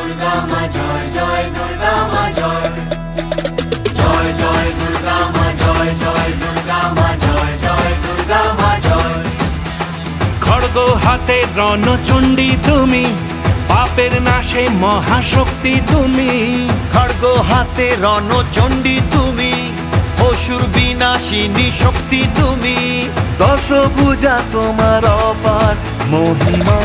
দুর্গা মা জয় জয় দুর্গা মা জয় জয় জয় দুর্গা মা জয় জয় দুর্গা মা জয় জয় দুর্গা মা জয়। খড়গ হাতে রণচণ্ডী তুমি, পাপের নাশে মহাশক্তি তুমি। খড়গ হাতে রণচণ্ডী তুমি, অসুর বিনাশিনী শক্তি তুমি। দশভুজা তোমার অপার মহিমা।